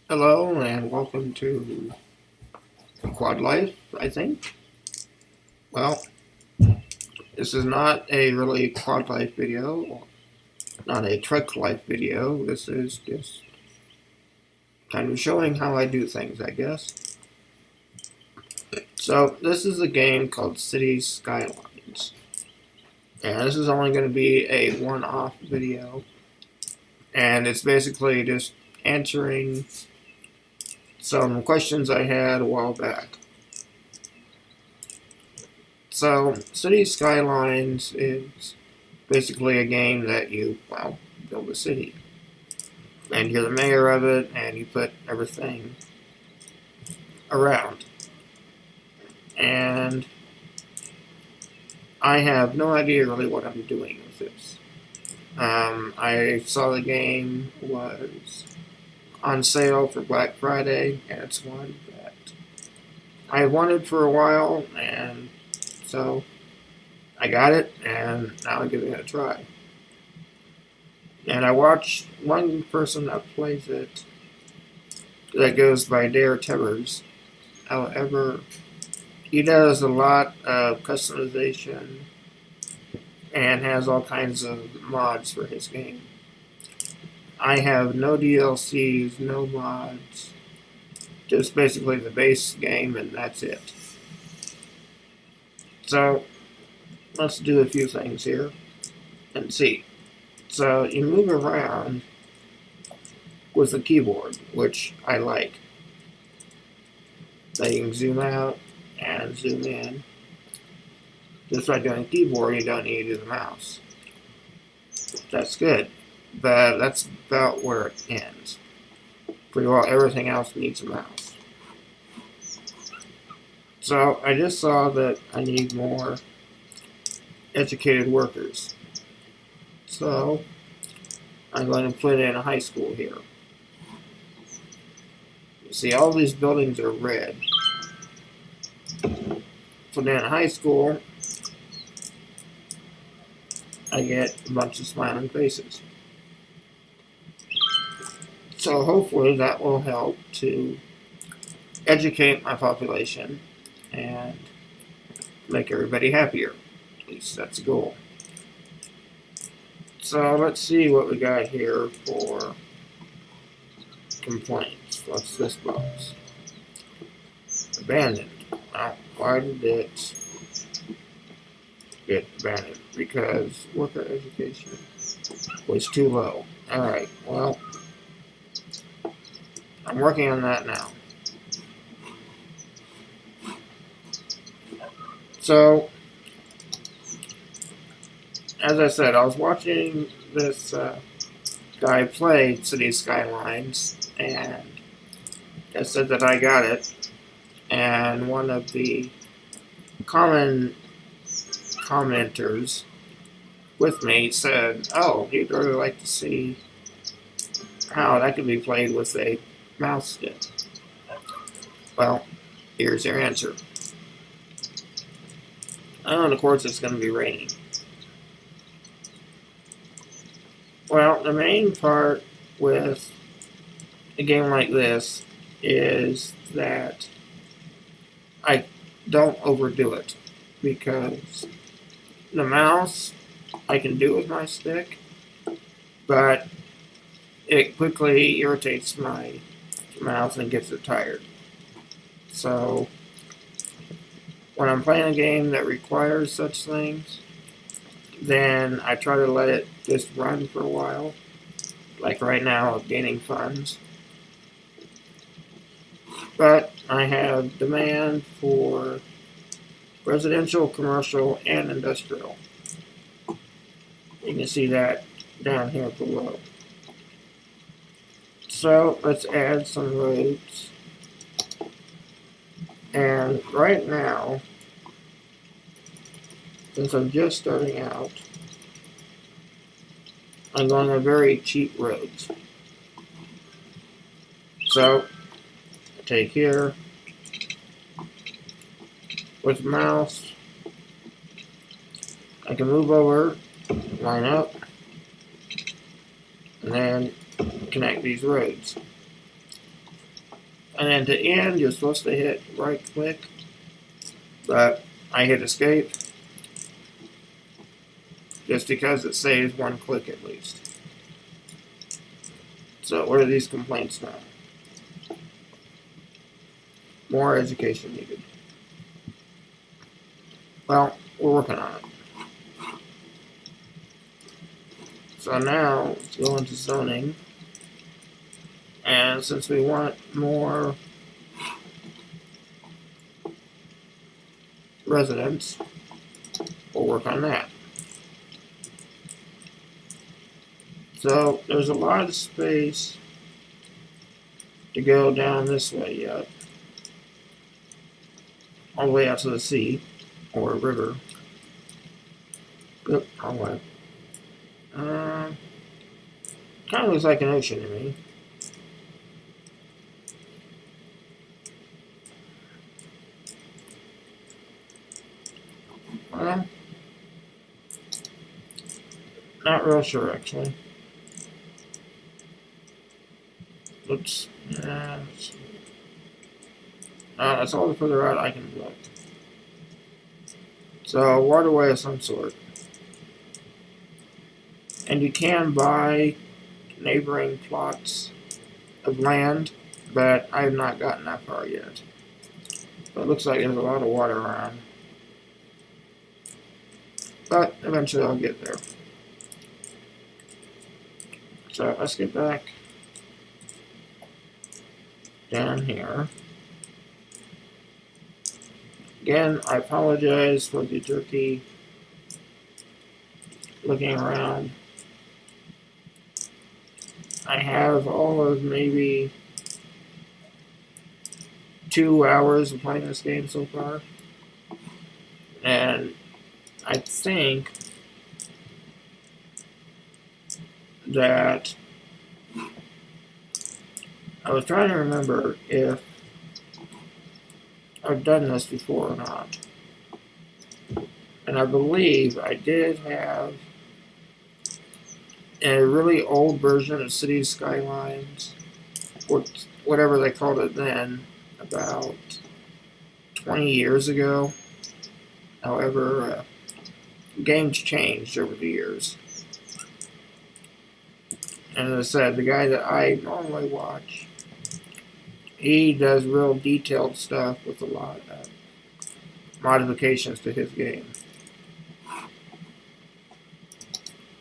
Hello and welcome to Quad Life, I think. Well, this is not a really Quad Life video, not a Truck Life video. This is just kind of showing how I do things, I guess. So, this is a game called City Skylines. And this is only going to be a one-off video. And it's basically just answering some questions I had a while back. So, City Skylines is basically a game that you, build a city. And you're the mayor of it, and you put everything around. And I have no idea really what I'm doing with this. I saw the game was on sale for Black Friday, and it's one that I wanted for a while, and so I got it, and now I'm giving it a try. And I watched one person that plays it that goes by Dare Tevers. However, he does a lot of customization and has all kinds of mods for his game. I have no DLCs, no mods, just basically the base game, and that's it. So, let's do a few things here and see. So, you move around with the keyboard, which I like. So you can zoom out and zoom in. Just like on a keyboard, you don't need to use the mouse. That's good, but that's about where it ends. Pretty well everything else needs a mouse. So I just saw that I need more educated workers. So I'm going to put in a high school here. See, all these buildings are red. Put in a high school, I get a bunch of smiling faces. So hopefully that will help to educate my population and make everybody happier. At least that's the goal. So let's see what we got here for complaints. What's this box? Abandoned. Well, why did it get abandoned? Because worker education was too low. Alright, well, I'm working on that now. So, as I said, I was watching this guy play City Skylines, and it said that I got it, and one of the common commenters with me said, oh, he'd really like to see how that could be played with a mouse stick. Well, here's your answer. Oh, and of course it's going to be raining. Well, the main part with a game like this is that I don't overdo it, because the mouse I can do with my stick, but it quickly irritates my mouth and gets it tired. So when I'm playing a game that requires such things, then I try to let it just run for a while. Like right now, I'm gaining funds. But I have demand for residential, commercial, and industrial. You can see that down here below. So let's add some roads. And right now, since I'm just starting out, I'm going on very cheap roads. So, I take here, with the mouse, I can move over, line up, and then connect these roads. And then to end, you're supposed to hit right click, but I hit escape just because it saves one click at least. So what are these complaints now? More education needed. Well, we're working on it. So now let's go into zoning. And since we want more residents, we'll work on that. So there's a lot of space to go down this way yet. All the way out to the sea or river. Yep, wrong way. Kind of looks like an ocean to me. Well, not real sure actually. Oops. That's all the further out I can look. So, waterway of some sort. And you can buy neighboring plots of land, but I have not gotten that far yet. But it looks like there's a lot of water around. But eventually I'll get there. So let's get back down here. Again, I apologize for the jerky looking around. I have all of maybe 2 hours of playing this game so far. And I think that I was trying to remember if I've done this before or not. And I believe I did have a really old version of Cities Skylines, or whatever they called it then, about 20 years ago. However, games changed over the years. And as I said, the guy that I normally watch, he does real detailed stuff with a lot of modifications to his game.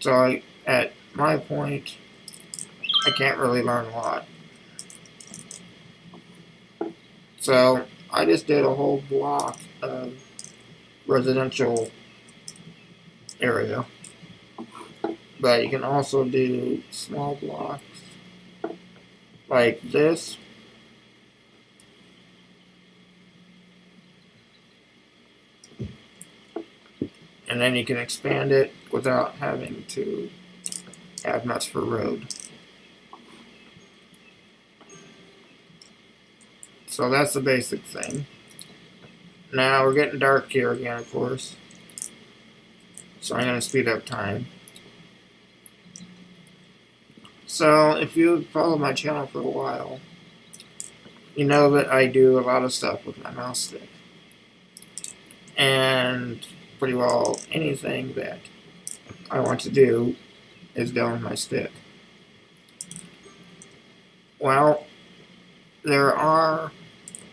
So at my point, I can't really learn a lot. So I just did a whole block of residential area. But you can also do small blocks like this. And then you can expand it without having to add much for road. So that's the basic thing. Now we're getting dark here again, of course. So I'm going to speed up time. So if you've followed my channel for a while, you know that I do a lot of stuff with my mouse stick. And pretty well anything that I want to do is done with my stick. Well, there are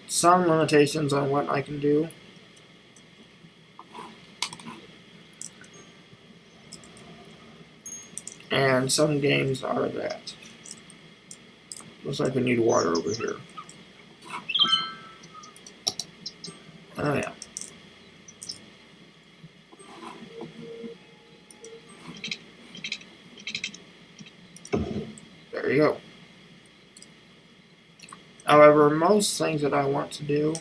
some limitations on what I can do. And some games are that. Looks like we need water over here. Oh yeah. There you go. However, most things that I want to do,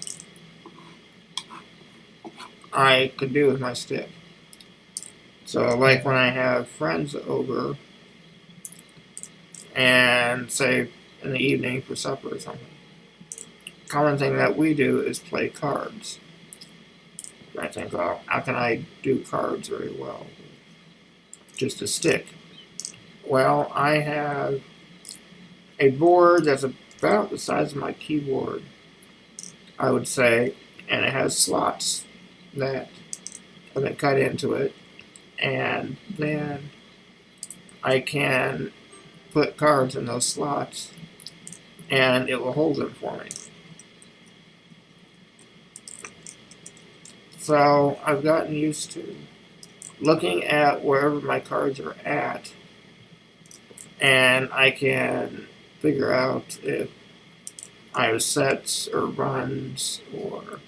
I could do with my stick. So, like when I have friends over, and say in the evening for supper or something, common thing that we do is play cards. I think, well, how can I do cards very well? Just a stick. Well, I have a board that's about the size of my keyboard, I would say, and it has slots that have been cut into it, and then I can put cards in those slots and it will hold them for me. So I've gotten used to looking at wherever my cards are at, and I can figure out if I have sets or runs or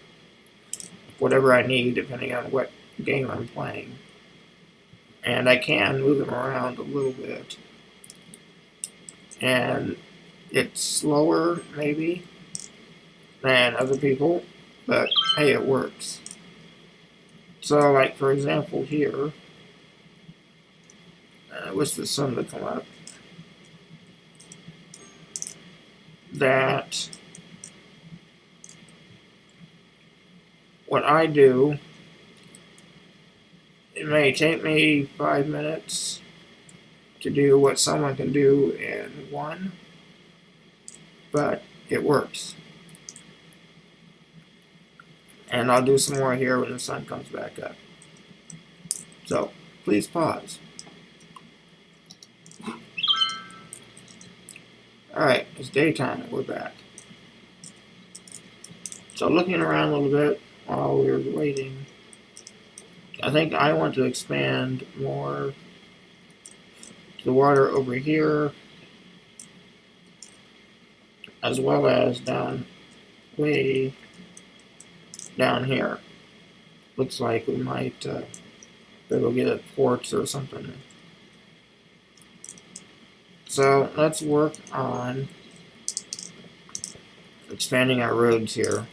whatever I need depending on what game I'm playing. And I can move them around a little bit. And it's slower, maybe, than other people, but hey, it works. So, like, for example, here, I wish the sun would come up, that what I do, it may take me 5 minutes to do what someone can do in one, but it works. And I'll do some more here when the sun comes back up. So, please pause. Alright, it's daytime, we're back. So looking around a little bit while we were waiting, I think I want to expand more the water over here, as well as way down here. Looks like we might be able to get a port or something. So let's work on expanding our roads here.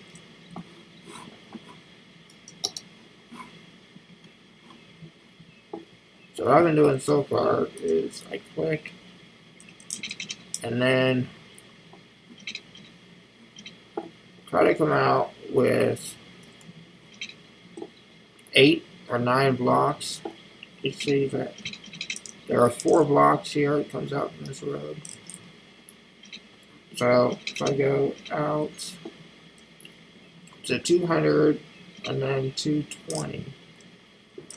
So what I've been doing so far is I click and then try to come out with 8 or 9 blocks. You see that there are 4 blocks here that comes out from this road. So if I go out to 200 and then 220,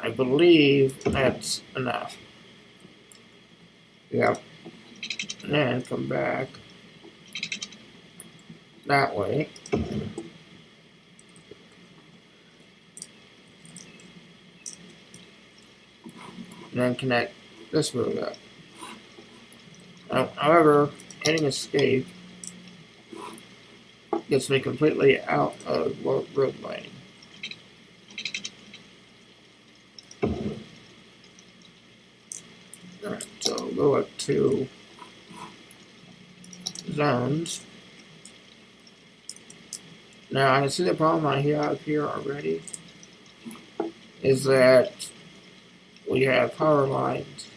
I believe that's enough. Yep. And then come back that way. And then connect this road up. However, hitting escape gets me completely out of road lane. Alright, so go up to zones. Now I see the problem I have here already is that we have power lines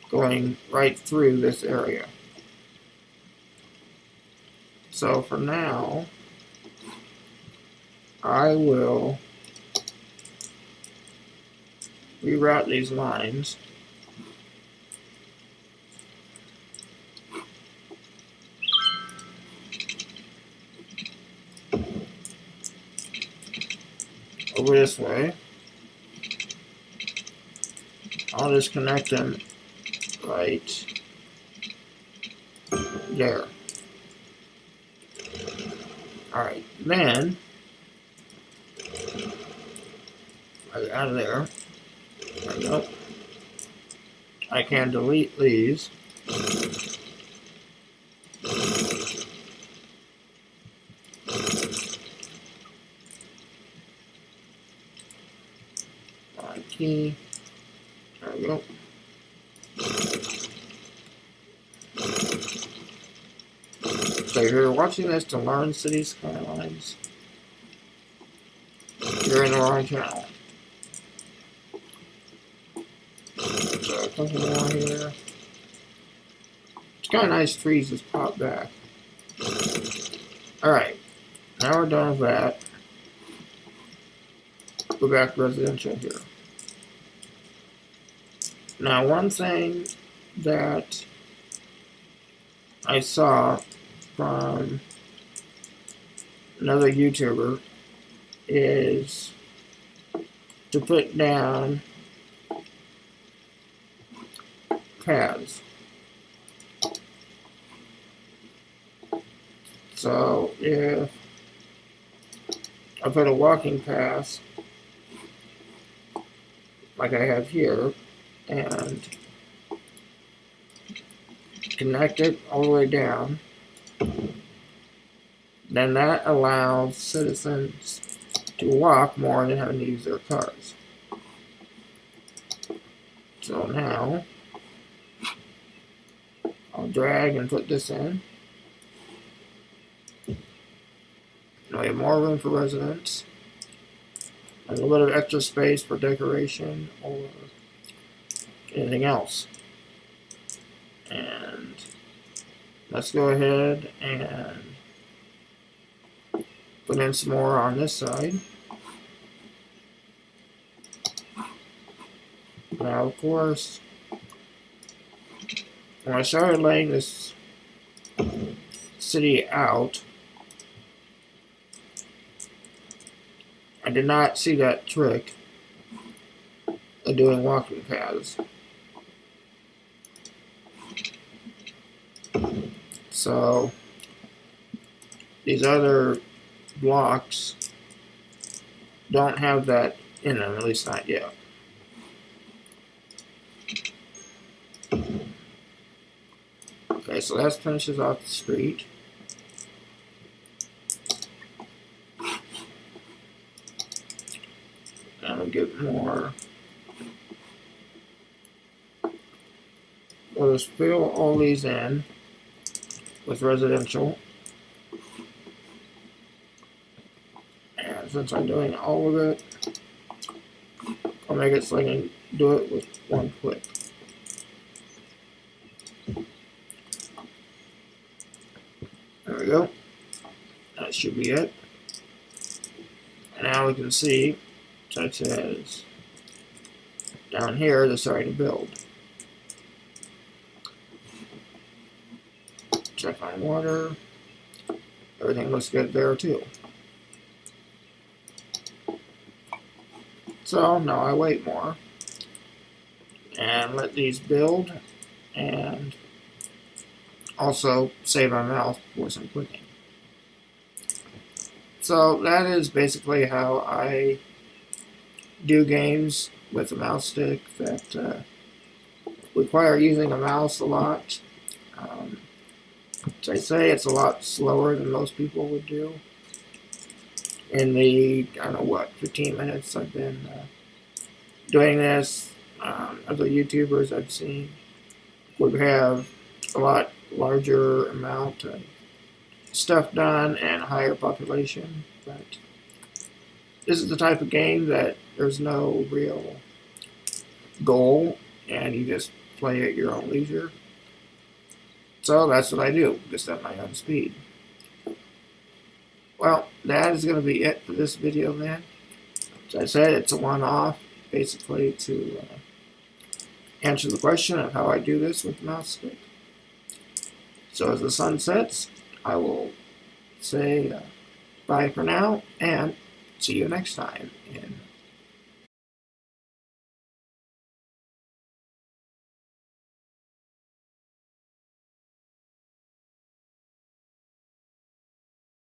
going right through this area. So for now, I will reroute these lines. Over this way. I'll just connect them right there. Alright, then right out of there. There we go. I can delete these. Key. There we go. So if you're watching this to learn City Skylines, you're in the wrong channel. So a couple more here. It's kind of nice trees just pop back. Alright, now we're done with that. Go back to residential here. Now, one thing that I saw from another YouTuber is to put down paths. So if I put a walking path like I have here and connect it all the way down, then that allows citizens to walk more than having to use their cars. So now I'll drag and put this in. Now we have more room for residents. A little bit of extra space for decoration or anything else. And let's go ahead and put in some more on this side. Now, of course, when I started laying this city out, I did not see that trick of doing walking paths. So these other blocks don't have that in them, at least not yet. Okay, so that finishes off the street. And we'll get more. We'll just fill all these in with residential. And since I'm doing all of it, I'll make it so I can do it with one click. There we go. That should be it. And now we can see, such as down here, they're starting to build. Check on water. Everything looks good there too. So now I wait more and let these build and also save my mouse for some clicking. So that is basically how I do games with a mouse stick that require using a mouse a lot. As I say, it's a lot slower than most people would do. In the, I don't know what, 15 minutes I've been doing this, other YouTubers I've seen would have a lot larger amount of stuff done and higher population. But this is the type of game that there's no real goal and you just play at your own leisure. So that's what I do, just at my own speed. Well, that is going to be it for this video then. As I said, it's a one-off, basically to answer the question of how I do this with the mouse stick. So as the sun sets, I will say bye for now, and see you next time in